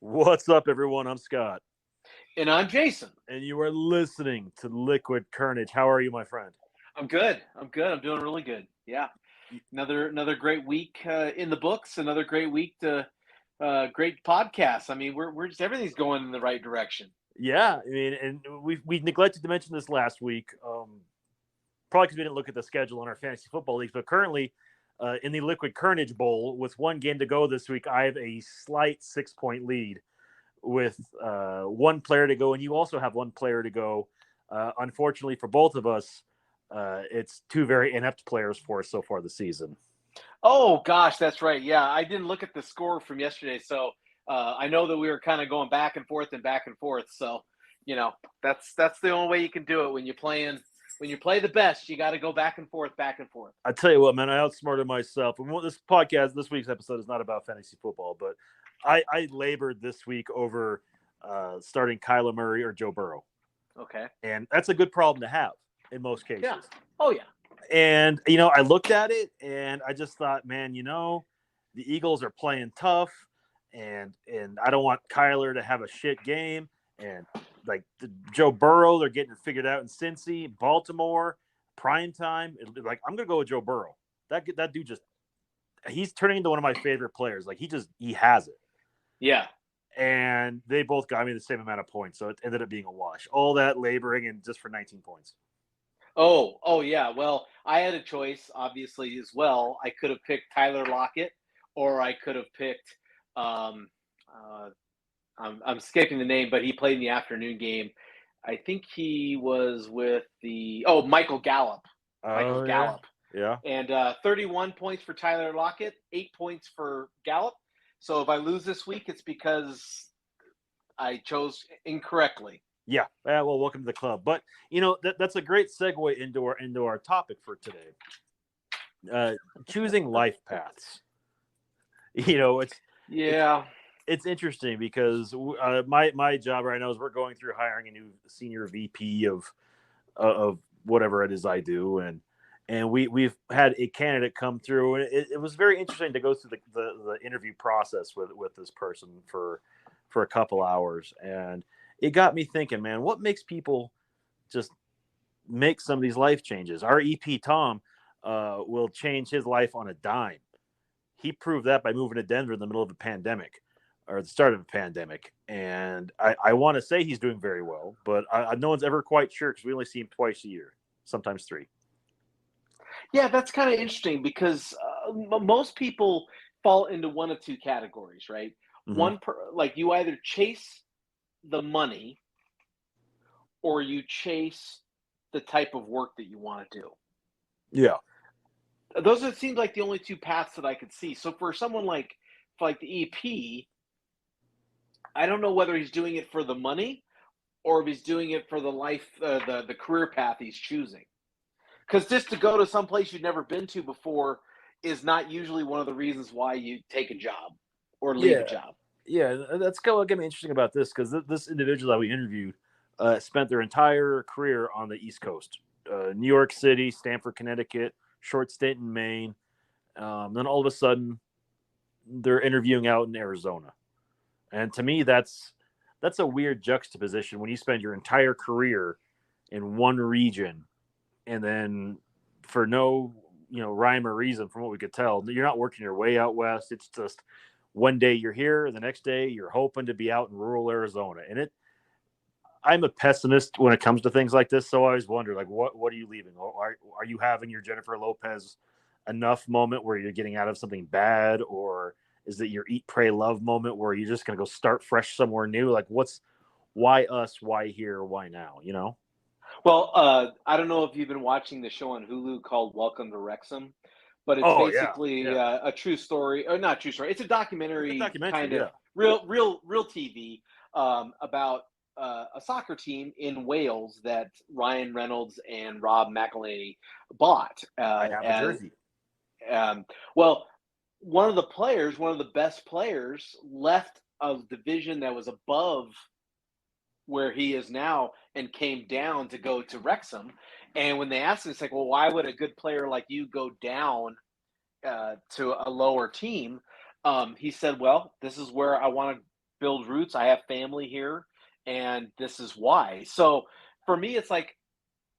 What's up, everyone? I'm Scott, And I'm Jason. and you are listening to Liquid Carnage. How are you, my friend? I'm good. I'm good. I'm doing really good. Yeah. Another great week in the books. Another great week to great podcast. I mean, we're just everything's going in the right direction. Yeah, I mean, and we neglected to mention this last week, probably because we didn't look at the schedule on our fantasy football leagues. But currently, in the Liquid Carnage Bowl, with one game to go this week, I have a slight 6 point lead with one player to go, and you also have one player to go. Unfortunately for both of us, it's two very inept players for us so far this season. Oh gosh, that's right. Yeah, I didn't look at the score from yesterday, so I know that we were kind of going back and forth and back and forth. So you know that's the only way you can do it when you play the best. You got to go back and forth, back and forth. I tell you what, man, I outsmarted myself. And this podcast, this week's episode is not about fantasy football, but I labored this week over starting Kyler Murray or Joe Burrow. Okay. And that's a good problem to have in most cases. Yeah. Oh yeah. And, I looked at it and I just thought, man, the Eagles are playing tough and I don't want Kyler to have a shit game. And like Joe Burrow, they're getting it figured out in Cincy, Baltimore, prime time. Like, I'm going to go with Joe Burrow. That dude he's turning into one of my favorite players. Like, he has it. Yeah. And they both got me the same amount of points. So it ended up being a wash. All that laboring and just for 19 points. Oh yeah. Well, I had a choice, obviously, as well. I could have picked Tyler Lockett, or I could have picked. I'm skipping the name, but he played in the afternoon game. I think he was with Michael Gallup. Michael Gallup. Yeah. And 31 points for Tyler Lockett, 8 points for Gallup. So if I lose this week, it's because I chose incorrectly. Yeah. Well, welcome to the club. But that's a great segue into our topic for today. Choosing life paths. It's interesting because my job right now is we're going through hiring a new senior VP of whatever it is I do, and we've had a candidate come through, and it was very interesting to go through the interview process with this person for a couple hours, and it got me thinking, man, what makes people just make some of these life changes? Our EP Tom will change his life on a dime. He proved that by moving to Denver in the middle of a pandemic, or the start of a pandemic. And I want to say he's doing very well, but no one's ever quite sure because we only see him twice a year, sometimes three. Yeah, that's kind of interesting because most people fall into one of two categories, right? Mm-hmm. Like you either chase the money or you chase the type of work that you want to do. Yeah. Those it seems like the only two paths that I could see. So for someone like the EP, I don't know whether he's doing it for the money or if he's doing it for the life, the career path he's choosing. Because just to go to some place you've never been to before is not usually one of the reasons why you take a job or leave a job. Yeah, that's kind of what got me interesting about this because this individual that we interviewed spent their entire career on the East Coast, New York City, Stamford, Connecticut, short stint in Maine. Then all of a sudden, they're interviewing out in Arizona, and to me, that's a weird juxtaposition when you spend your entire career in one region, and then for no rhyme or reason, from what we could tell, you're not working your way out west. It's just one day you're here, and the next day you're hoping to be out in rural Arizona. And I'm a pessimist when it comes to things like this, so I always wonder, like, what are you leaving? Are you having your Jennifer Lopez enough moment where you're getting out of something bad, or is it your eat, pray, love moment where you're just going to go start fresh somewhere new? Like, why us? Why here? Why now? Well, I don't know if you've been watching the show on Hulu called Welcome to Wrexham, but it's basically a true story, or not true story. It's a documentary kind of real TV about a soccer team in Wales that Ryan Reynolds and Rob McElhenney bought. I have a jersey. Well, one of the best players, left a division that was above where he is now and came down to go to Wrexham. And when they asked him, it's like, well, why would a good player like you go down to a lower team? He said, well, this is where I want to build roots. I have family here, and this is why. So for me, it's like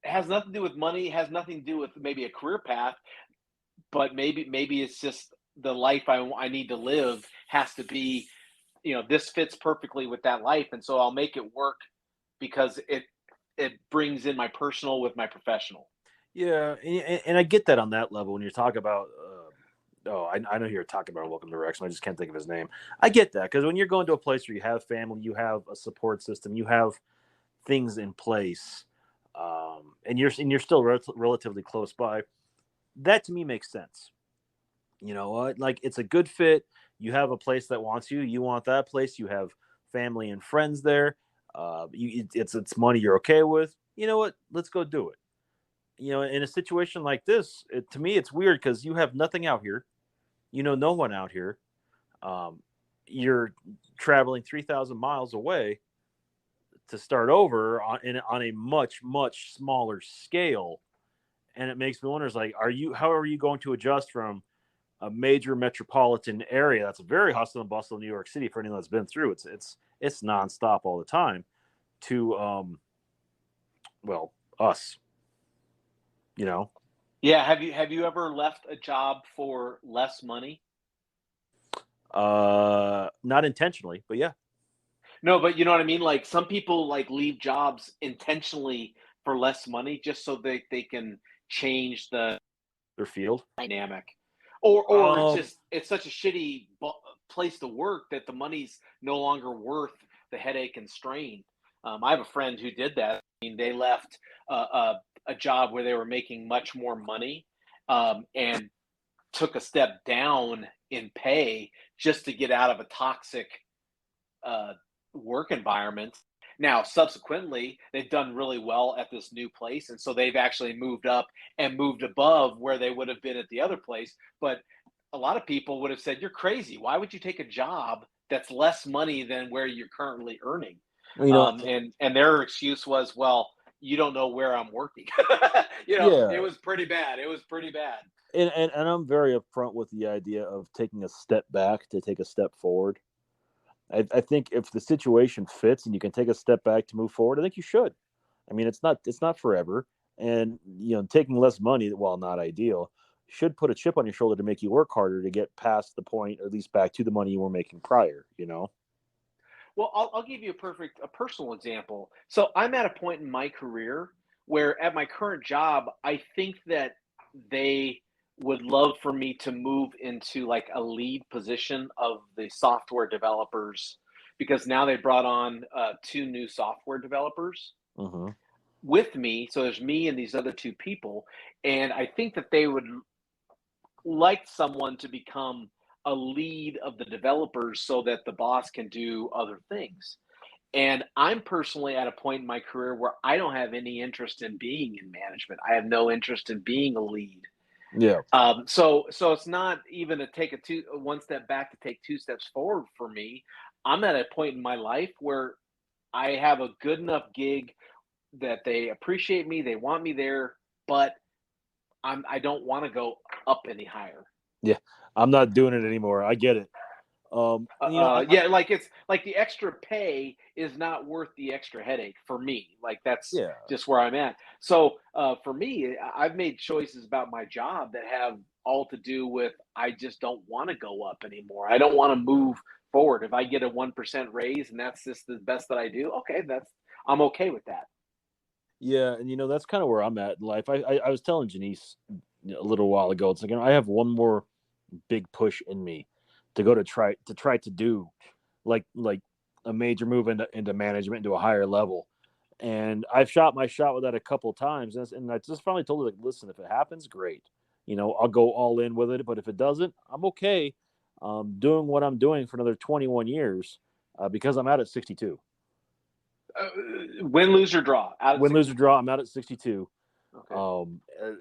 it has nothing to do with money. It has nothing to do with maybe a career path, but maybe it's just the life I need to live has to be, this fits perfectly with that life, and so I'll make it work because it brings in my personal with my professional. Yeah, and I get that on that level when you talk about. I know you're talking about Welcome to Wrexham. I just can't think of his name. I get that because when you're going to a place where you have family, you have a support system, you have things in place, and you're still relatively close by. That to me makes sense. You know what? Like it's a good fit. You have a place that wants you. You want that place. You have family and friends there. It's money you're okay with. You know what? Let's go do it. In a situation like this, to me, it's weird because you have nothing out here. No one out here. Um, you're traveling 3,000 miles away to start over on a much, much smaller scale. And it makes me wonder, is like, how are you going to adjust from a major metropolitan area that's a very hustle and bustle in New York City for anyone that's been through it's nonstop all the time to us, you know. Yeah, have you ever left a job for less money? Not intentionally, but yeah. No, but you know what I mean? Like some people like leave jobs intentionally for less money just so they can change the Their field. dynamic. Or Um it's such a shitty place to work that the money's no longer worth the headache and strain. I have a friend who did that. I mean, they left a job where they were making much more money, and took a step down in pay just to get out of a toxic uh, work environment. Now, subsequently, they've done really well at this new place, and so they've actually moved up and moved above where they would have been at the other place. But a lot of people would have said, "You're crazy. Why would you take a job that's less money than where you're currently earning?" you know And their excuse was, "Well, you don't know where I'm working." It yeah, was pretty bad. It was pretty bad. and I'm very upfront with the idea of taking a step back to take a step forward. I think if the situation fits and you can take a step back to move forward, I think you should. I mean, it's not forever, and taking less money, while not ideal, should put a chip on your shoulder to make you work harder to get past the point, or at least back to the money you were making prior. Well, I'll give you a personal example. So I'm at a point in my career where at my current job, I think that they would love for me to move into like a lead position of the software developers because now they brought on two new software developers Mm-hmm. with me. So there's me and these other two people. And I think that they would like someone to become a lead of the developers so that the boss can do other things. And I'm personally at a point in my career where I don't have any interest in being in management. I have no interest in being a lead. Yeah. So it's not even to take one step back to take two steps forward for me. I'm at a point in my life where I have a good enough gig that they appreciate me, they want me there, but I don't want to go up any higher. Yeah. I'm not doing it anymore. I get it. Yeah, like it's like the extra pay is not worth the extra headache for me. Like that's Yeah. just where I'm at. So for me, I've made choices about my job that have all to do with I just don't want to go up anymore. I don't want to move forward. If I get a 1% raise and that's just the best that I do, okay, I'm okay with that. Yeah, and that's kind of where I'm at in life. I was telling Janice a little while ago. It's like I have one more big push in me to go to try to do like a major move into management, into a higher level. And I've shot my shot with that a couple of times, and I just finally told her, like, listen, if it happens, great. I'll go all in with it. But if it doesn't, I'm okay doing what I'm doing for another 21 years because I'm out at 62. Win, lose, or draw. Out at Win, lose, or 60. draw, I'm out at 62. Okay.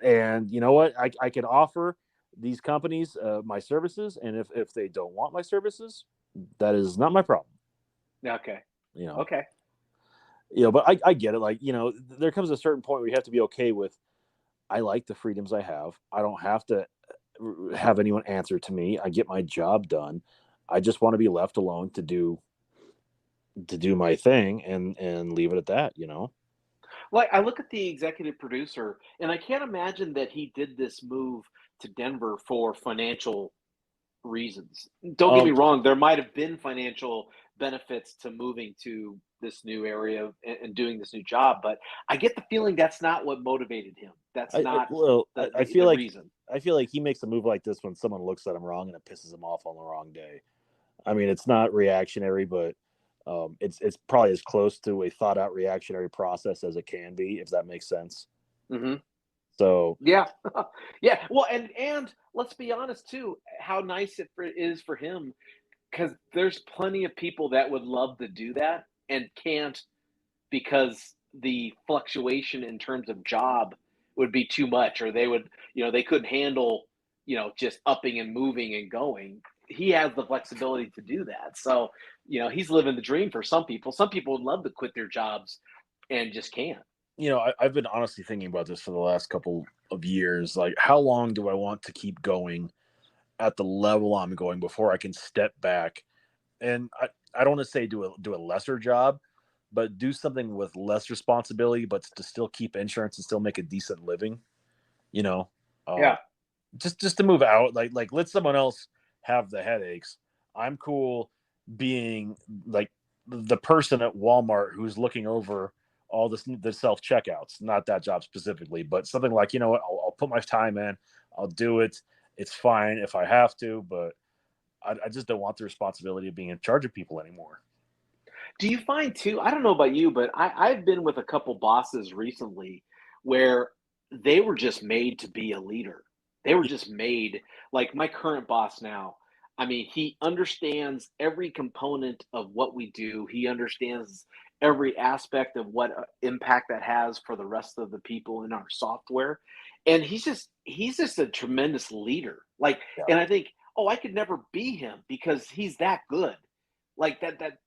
And you know what? I can offer these companies my services, and if they don't want my services, that is not my problem. Okay. You know, Okay. but I get it. Like, there comes a certain point where you have to be okay with. I like the freedoms I have. I don't have to have anyone answer to me. I get my job done. I just want to be left alone to do to do my thing and leave it at that, you know. Like, I look at the executive producer, and I can't imagine that he did this move to Denver for financial reasons. Don't get me Um, wrong, there might have been financial benefits to moving to this new area and doing this new job, but I get the feeling that's not what motivated him. That's not I feel the like reason. he makes a move like this when someone looks at him wrong and it pisses him off on the wrong day. I mean, it's not reactionary, but it's probably as close to a thought out reactionary process as it can be, if that makes sense. Hmm. So Yeah, yeah. Well, and let's be honest too. How nice is for him, because there's plenty of people that would love to do that and can't, because the fluctuation in terms of job would be too much, or they would, they couldn't handle, just upping and moving and going. He has the flexibility to do that. So, he's living the dream for some people. Some people would love to quit their jobs and just can't. I've been honestly thinking about this for the last couple of years. Like, how long do I want to keep going at the level I'm going before I can step back? And I don't want to say do a lesser job, but do something with less responsibility, but to still keep insurance and still make a decent living. You know, uh, Yeah. just to move out, like let someone else have the headaches. I'm cool being like the person at Walmart who's looking over all the self checkouts. Not that job specifically, but something like, you know what, I'll put my time in, I'll do it. It's fine if I have to, but I just don't want the responsibility of being in charge of people anymore. Do you find too? I don't know about you, but I've been with a couple bosses recently where they were just made to be a leader. They were just made, like my current boss now. I mean, he understands every component of what we do. He understands every aspect of what impact that has for the rest of the people in our software. And he's just a tremendous leader. Like, Yeah. and I think, oh, I could never be him because he's that good. Like that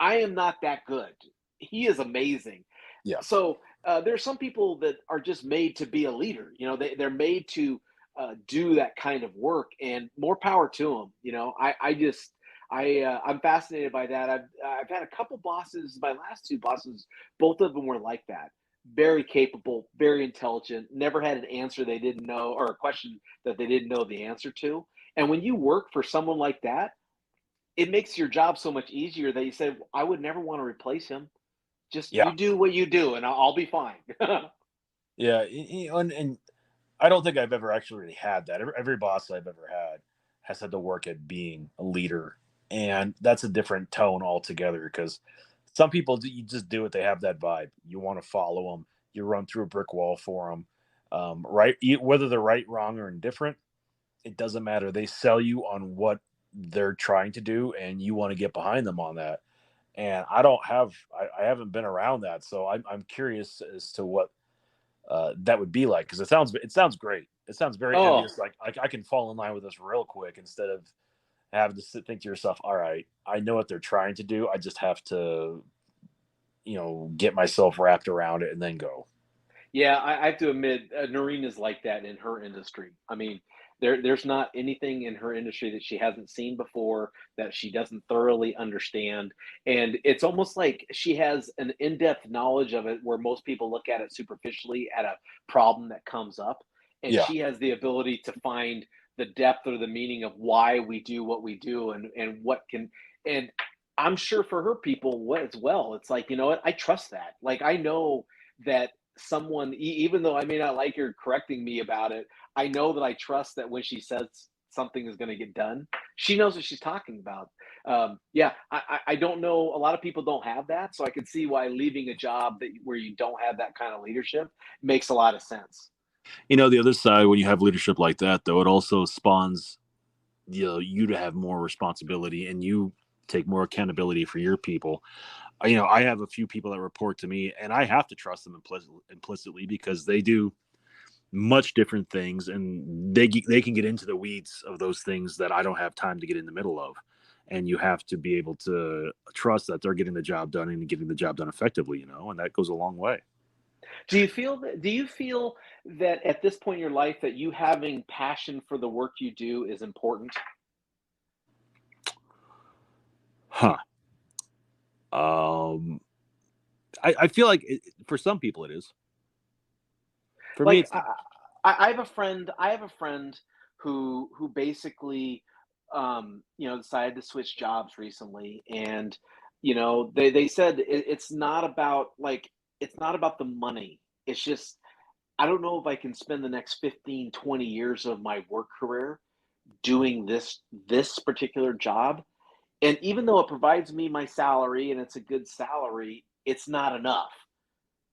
I am not that good. He is amazing. Yeah. So there's some people that are just made to be a leader. They're made to do that kind of work, and more power to them. I'm fascinated by that. I've had a couple bosses. My last two bosses, both of them were like that. Very capable, very intelligent. Never had an answer they didn't know, or a question that they didn't know the answer to. And when you work for someone like that, it makes your job so much easier that you say, I would never want to replace him. Just Yeah. you do what you do, and I'll be fine. Yeah. And I don't think I've ever actually really had that. Every boss I've ever had has had to work at being a leader, and that's a different tone altogether. Because some people, you just do it; they have that vibe. You want to follow them. You run through a brick wall for them, right? Whether they're right, wrong, or indifferent, it doesn't matter. They sell you on what they're trying to do, and you want to get behind them on that. And I haven't been around that, so I'm curious as to what that would be like, because it sounds great. It sounds very Oh, envious. Like I can fall in line with this real quick instead of having to think to yourself, all right, I know what they're trying to do. I just have to, get myself wrapped around it and then go. yeah, I have to admit, Noreen is like that in her industry. I mean, there's not anything in her industry that she hasn't seen before, that she doesn't thoroughly understand, and it's almost like she has an in-depth knowledge of it, where most people look at it superficially at a problem that comes up, and Yeah, she has the ability to find the depth or the meaning of why we do what we do, and what can. And I'm sure for her people what as well. It's like, you know what, I trust that. Like, I know that someone, even though I may not like her correcting me about it, I know that I trust that when she says something is going to get done, she knows what she's talking about. Yeah, I don't know. A lot of people don't have that, so I can see why leaving a job where you don't have that kind of leadership makes a lot of sense. the other side, when you have leadership like that, though, it also spawns you to have more responsibility, and you take more accountability for your people. I have a few people that report to me, and I have to trust them implicitly, because they do much different things, and they can get into the weeds of those things that I don't have time to get in the middle of. And you have to be able to trust that they're getting the job done and getting the job done effectively, and that goes a long way. Do you feel that at this point in your life that you having passion for the work you do is important? Huh. Um, I feel like for some people it is. For me, Like it's not. I have a friend. I have a friend who basically, decided to switch jobs recently, and they said it's not about it's not about the money. It's just I don't know if I can spend the next 15, 20 years of my work career doing this particular job. And even though it provides me my salary and it's a good salary, it's not enough.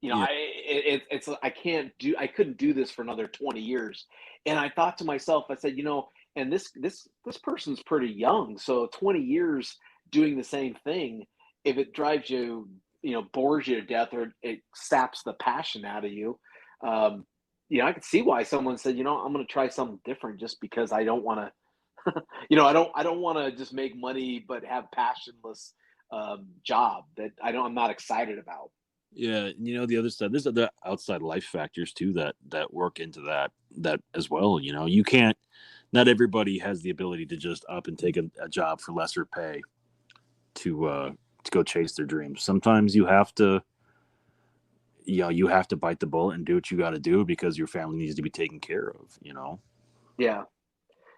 Yeah. It's I couldn't do this for another 20 years. And I thought to myself, I said, and this person's pretty young, so 20 years doing the same thing, if it drives you, bores you to death or it saps the passion out of you, um, I could see why someone said, I'm going to try something different just because I don't want to I don't want to just make money but have passionless job that I'm not excited about. Yeah, the other side, there's other outside life factors too that work into that as well. You can't. Not everybody has the ability to just up and take a job for lesser pay to go chase their dreams. Sometimes you have to bite the bullet and do what you got to do because your family needs to be taken care of. Yeah.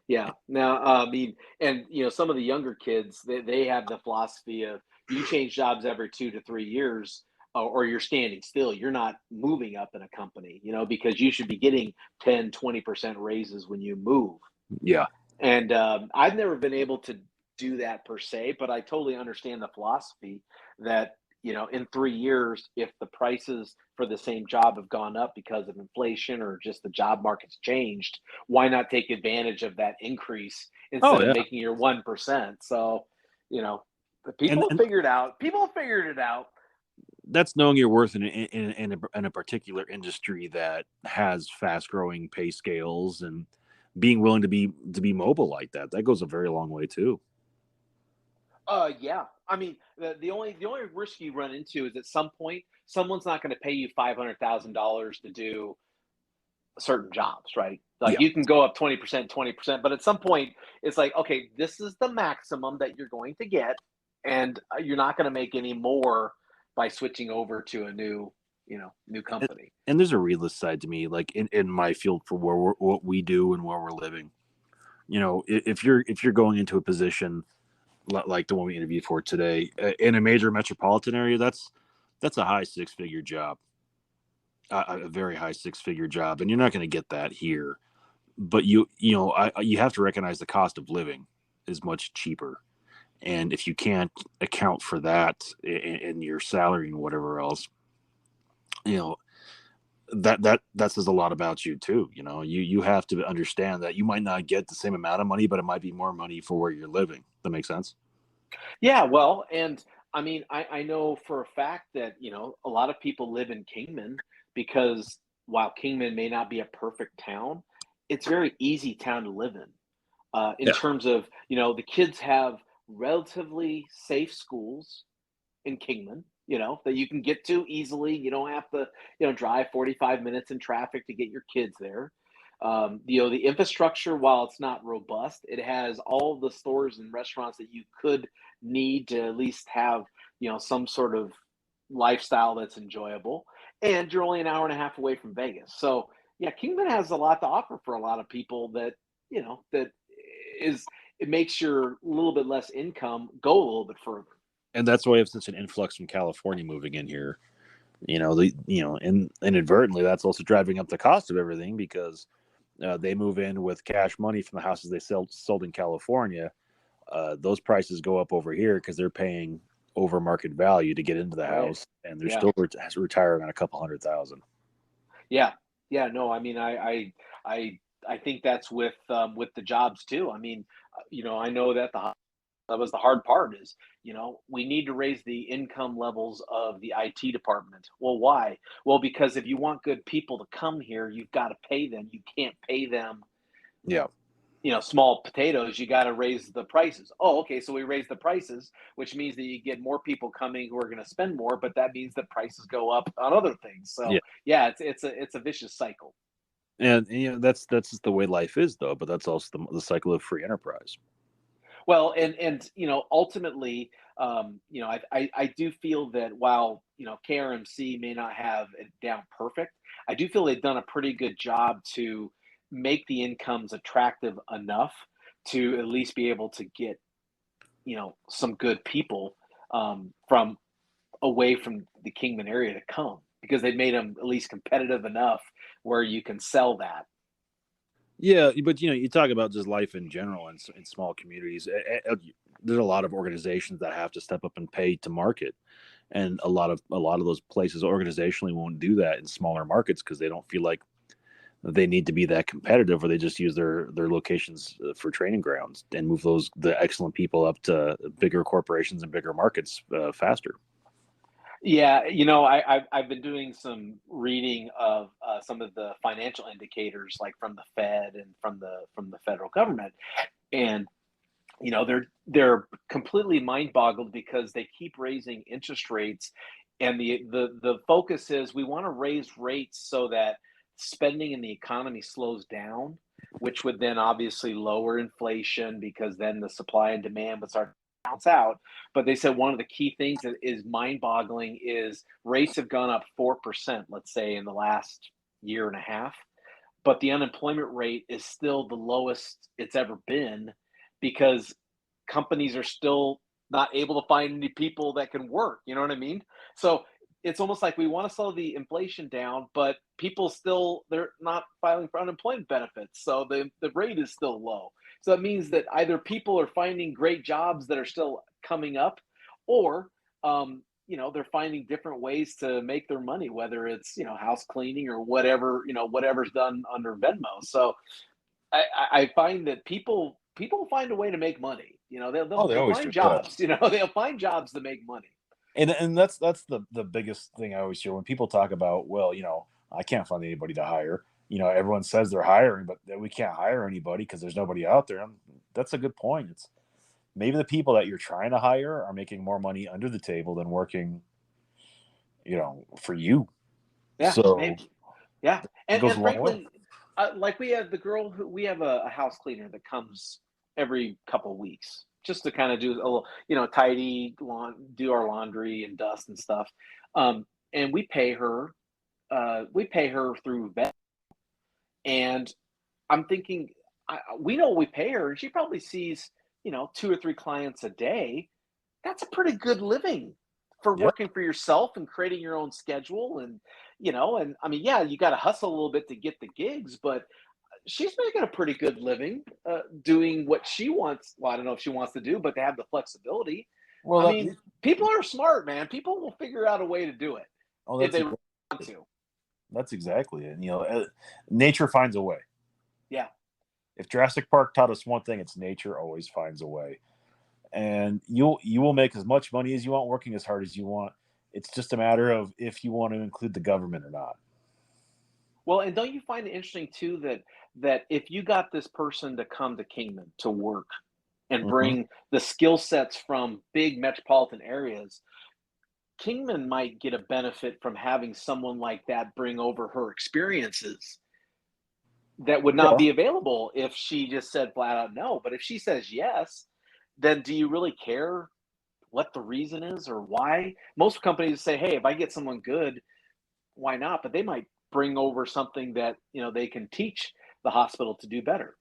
Yeah. Now, I mean, and some of the younger kids, they have the philosophy of you change jobs every 2 to 3 years, or you're standing still. You're not moving up in a company, because you should be getting 10, 20% raises when you move. Yeah, And I've never been able to do that per se, but I totally understand the philosophy that, in 3 years, if the prices for the same job have gone up because of inflation or just the job market's changed, why not take advantage of that increase oh instead of yeah, making your 1%? So, you know, the and, people have and figured out, people have figured it out. that's knowing your worth in a particular industry that has fast growing pay scales and being willing to be mobile like that. That goes a very long way too. Yeah. I mean, the only risk you run into is at some point someone's not going to pay you $500,000 to do certain jobs, right? Like Yeah, you can go up 20%, 20%, but at some point it's like, okay, this is the maximum that you're going to get, and you're not going to make any more by switching over to a new and, company. and there's a realist side to me, like in my field for what we do and where we're living. If you're going into a position like the one we interviewed for today in a major metropolitan area, that's a high six-figure job, a very high six-figure job, and you're not going to get that here. But you have to recognize the cost of living is much cheaper, and if you can't account for that in your salary and whatever else, you know that says a lot about you too. You have to understand that you might not get the same amount of money, but it might be more money for where you're living. That makes sense. Yeah, well, and I mean, I know for a fact that, a lot of people live in Kingman because while Kingman may not be a perfect town, it's a very easy town to live in Yeah. terms of, the kids have relatively safe schools in Kingman, that you can get to easily. You don't have to, drive 45 minutes in traffic to get your kids there. The infrastructure, while it's not robust, it has all the stores and restaurants that you could need to at least have, some sort of lifestyle that's enjoyable. And you're only an hour and a half away from Vegas. So yeah, Kingman has a lot to offer for a lot of people that, that is it makes your little bit less income go a little bit further. And that's why we have such an influx from California moving in here. And inadvertently, that's also driving up the cost of everything because they move in with cash money from the houses they sold in California. Those prices go up over here because they're paying over market value to get into the Right. house, and they're Yeah. still retiring on a couple $100,000. Yeah. Yeah. No, I mean, I think that's with the jobs too. I mean, I know that that was the hard part is, we need to raise the income levels of the IT department. Well, why? Well, because if you want good people to come here, you've got to pay them. You can't pay them, Yeah, small potatoes. You got to raise the prices. Oh, okay. So we raise the prices, which means that you get more people coming who are going to spend more, but that means that prices go up on other things. So yeah, yeah, it's a vicious cycle. and that's just the way life is, though. But that's also the cycle of free enterprise. Well, and ultimately, I do feel that while KRMC may not have it down perfect, I do feel they've done a pretty good job to make the incomes attractive enough to at least be able to get some good people from away from the Kingman area to come because they've made them at least competitive enough where you can sell that. Yeah, but you talk about just life in general in small communities. There's a lot of organizations that have to step up and pay to market, and a lot of those places organizationally won't do that in smaller markets because they don't feel like they need to be that competitive, or they just use their locations for training grounds and move the excellent people up to bigger corporations and bigger markets faster. Yeah, I've been doing some reading of some of the financial indicators, like from the Fed and from the federal government, and they're completely mind boggled because they keep raising interest rates, and the focus is we want to raise rates so that spending in the economy slows down, which would then obviously lower inflation because then the supply and demand would start to bounce out. But they said one of the key things that is mind boggling is rates have gone up 4%, let's say, in the last year and a half, but the unemployment rate is still the lowest it's ever been because companies are still not able to find any people that can work. You know what I mean? So it's almost like we want to slow the inflation down, but people still they're not filing for unemployment benefits. So the rate is still low. So that means that either people are finding great jobs that are still coming up, or they're finding different ways to make their money, whether it's house cleaning or whatever whatever's done under Venmo. So I find that people find a way to make money. Oh, they They'll always find do. Yeah. jobs. They'll find jobs to make money. And that's the biggest thing I always hear when people talk about, well, I can't find anybody to hire. Everyone says they're hiring, but we can't hire anybody because there's nobody out there. And that's a good point. It's maybe the people that you're trying to hire are making more money under the table than working, for you. Yeah, So maybe. Yeah, it and goes a long way. frankly, like we have the girl who we have a house cleaner that comes every couple weeks just to kind of do a little, tidy, do our laundry and dust and stuff. And we pay her. We pay her through Vet, and I'm thinking, we know we pay her, and she probably sees, two or three clients a day. That's a pretty good living for Yeah. working for yourself and creating your own schedule. And I mean, yeah, you got to hustle a little bit to get the gigs, but she's making a pretty good living doing what she wants. Well, I don't know if she wants to do, but to have the flexibility. Well, I mean, people are smart, man. People will figure out a way to do it if that's they want to. that's exactly it. Nature finds a way. Yeah. If Jurassic Park taught us one thing, it's nature always finds a way. And you will make as much money as you want working as hard as you want. It's just a matter of if you want to include the government or not. Well, and don't you find it interesting too that if you got this person to come to Kingman to work and Mhm. bring the skill sets from big metropolitan areas, Kingman might get a benefit from having someone like that bring over her experiences that would not Yeah. be available if she just said flat out no. But if she says yes, then do you really care what the reason is or why? Most companies say, hey, if I get someone good, why not? But they might bring over something that they can teach the hospital to do better.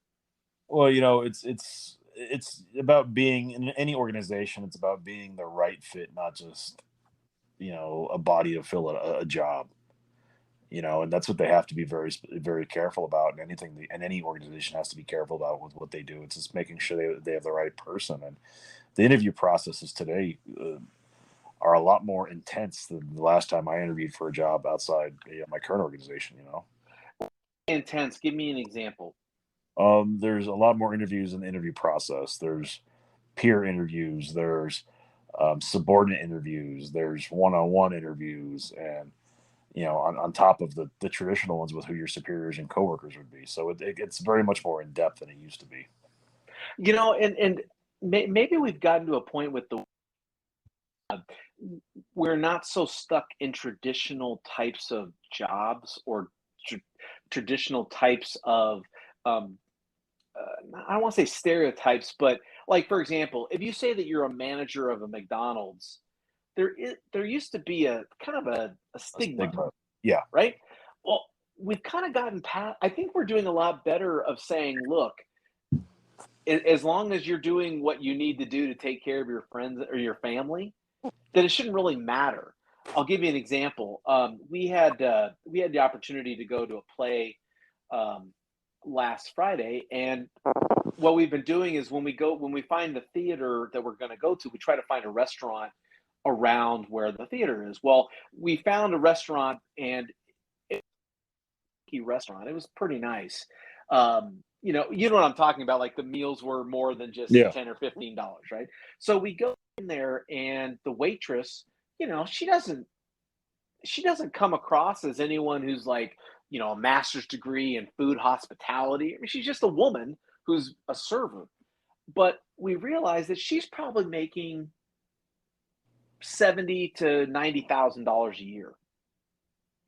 Well, it's about being in any organization. It's about being the right fit, not just a body to fill a job. And that's what they have to be very very careful about. And and any organization has to be careful about with what they do. It's just making sure they have the right person. And the interview processes today are a lot more intense than the last time I interviewed for a job outside my current organization. Intense. Give me an example. There's a lot more interviews in the interview process. There's peer interviews. There's subordinate interviews. There's one-on-one interviews, and on top of the traditional ones with who your superiors and coworkers would be. So it's very much more in depth than it used to be. And maybe we've gotten to a point with the we're not so stuck in traditional types of jobs or tr- traditional types of um, I don't want to say stereotypes, but Like, for example, if you say that you're a manager of a McDonald's, there used to be a kind of a stigma, Stigma. Yeah. right? Well, we've kind of gotten past. I think we're doing a lot better of saying, look, as long as you're doing what you need to do to take care of your friends or your family, then it shouldn't really matter. I'll give you an example. We had the opportunity to go to a play um, last Friday, and what we've been doing is when we find the theater that we're going to go to, we try to find a restaurant around where the theater is. Well, we found a restaurant, and restaurant. It was pretty nice. You know what I'm talking about. Like the meals were more than just Yeah. $10 or $15, right? So we go in there, and the waitress, she doesn't come across as anyone who's like, a master's degree in food hospitality. I mean, she's just a woman who's a server. But we realize that she's probably making 70 to 90 thousand dollars a year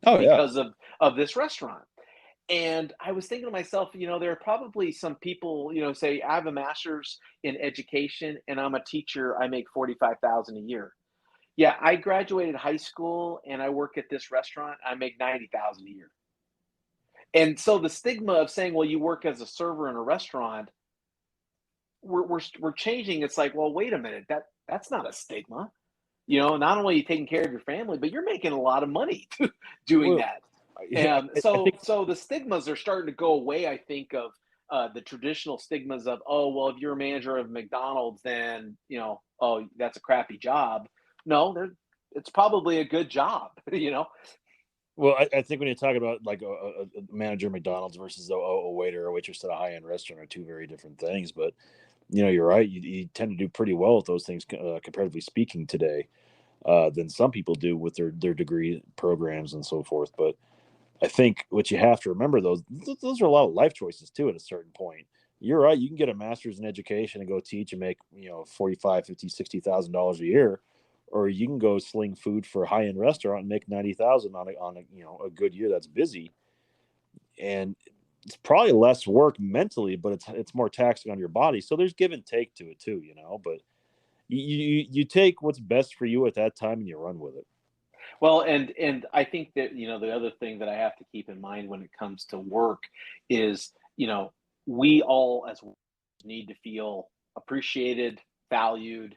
Oh yeah. because of this restaurant. And I was thinking to myself, there are probably some people, say I have a master's in education and I'm a teacher. I make 45,000 a year. Yeah, I graduated high school and I work at this restaurant. I make 90,000 a year. And so the stigma of saying, well, you work as a server in a restaurant, we're changing. It's like, well, wait a minute, that's not a stigma. Not only are you taking care of your family, but you're making a lot of money doing Well, that. I And so, think so the stigmas are starting to go away. I think of the traditional stigmas of, oh, well, if you're a manager of McDonald's, then oh, that's a crappy job. No, it's probably a good job. well, I think when you talk about like a manager at McDonald's versus a waiter or waitress at a high end restaurant are two very different things. But you're right. You tend to do pretty well with those things, comparatively speaking, today, than some people do with their degree programs and so forth. But I think what you have to remember, those are a lot of life choices too. At a certain point, you're right. You can get a master's in education and go teach and make 45, 50, $60,000 a year, or you can go sling food for a high end restaurant and make 90,000 on a good year that's busy. And it's probably less work mentally, but it's more taxing on your body. So there's give and take to it too, But you take what's best for you at that time and you run with it. Well, and I think that the other thing that I have to keep in mind when it comes to work is we all as workers need to feel appreciated, valued.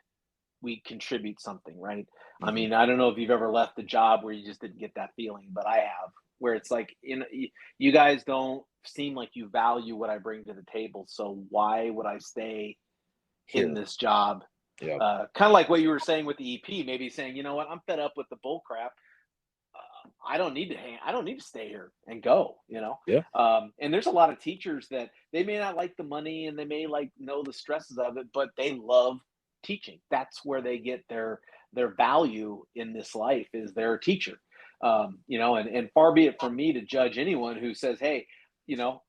We contribute something, right? I Mhm. mean, I don't know if you've ever left a job where you just didn't get that feeling, but I have, where it's like, you guys don't seem like you value what I bring to the table. So why would I stay in Here, this job? yeah, Kind of like what you were saying with the EP, maybe saying, you know what, I'm fed up with the bull crap. I don't need to I don't need to stay here and go, yeah. And there's a lot of teachers that they may not like the money and they may like know the stresses of it, but they love teaching. That's where they get their value in this life is their teacher. And far be it from me to judge anyone who says, hey,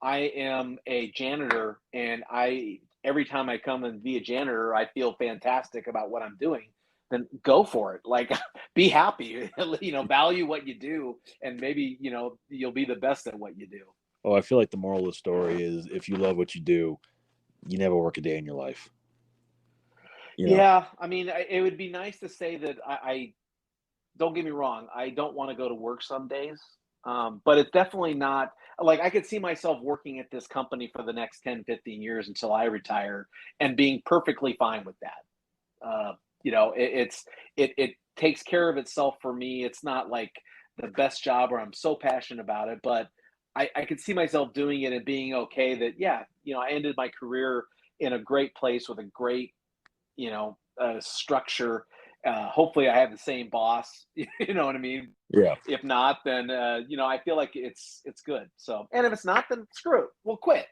I am a janitor and every time I come and be a janitor, I feel fantastic about what I'm doing. Then go for it. Like, be happy, value what you do, and maybe, you'll be the best at what you do. Oh, I feel like the moral of the story is if you love what you do, you never work a day in your life. Yeah. I mean, it would be nice to say that I don't get me wrong. I don't want to go to work some days. But it's definitely not like I could see myself working at this company for the next 10, 15 years until I retire and being perfectly fine with that. It takes care of itself for me. It's not like the best job where I'm so passionate about it, but I could see myself doing it and being okay that, yeah, I ended my career in a great place with a great, structure. Hopefully I have the same boss, you know what I mean? Yeah. If not, then, I feel like it's good. So, and if it's not, then screw it. We'll quit.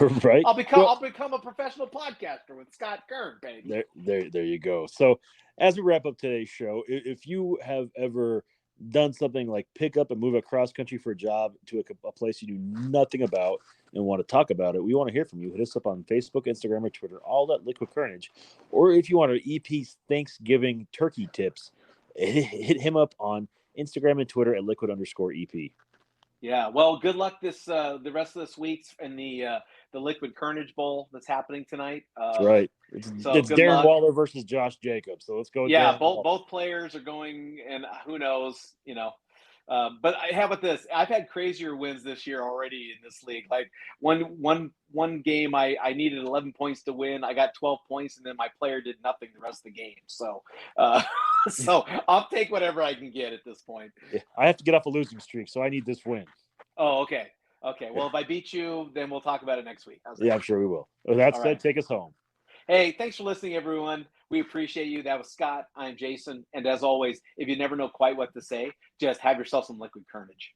Right. I'll become a professional podcaster with Scott Kern, baby. There you go. So as we wrap up today's show, if you have ever done something like pick up and move across country for a job to a place you knew nothing about and want to talk about it, we want to hear from you. Hit us up on Facebook, Instagram, or Twitter, all at Liquid Carnage. Or if you want our EP's Thanksgiving turkey tips, hit him up on Instagram and Twitter at Liquid_EP. Yeah. Well, good luck the rest of this week in the Liquid Carnage Bowl that's happening tonight. That's right. So It's good Darren luck. Waller versus Josh Jacobs. So let's go with Yeah, Darren Waller. both players are going, and who knows, But how about this? I've had crazier wins this year already in this league. Like one game, I needed 11 points to win. I got 12 points, and then my player did nothing the rest of the game. So, so I'll take whatever I can get at this point. Yeah, I have to get off a losing streak, so I need this win. Oh, okay. Okay. Well, if I beat you, then we'll talk about it next week. How's that? Yeah, I'm sure we will. With that All said, right. take us home. Hey, thanks for listening, everyone. We appreciate you. That was Scott. I'm Jason. And as always, if you never know quite what to say, just have yourself some Liquid Carnage.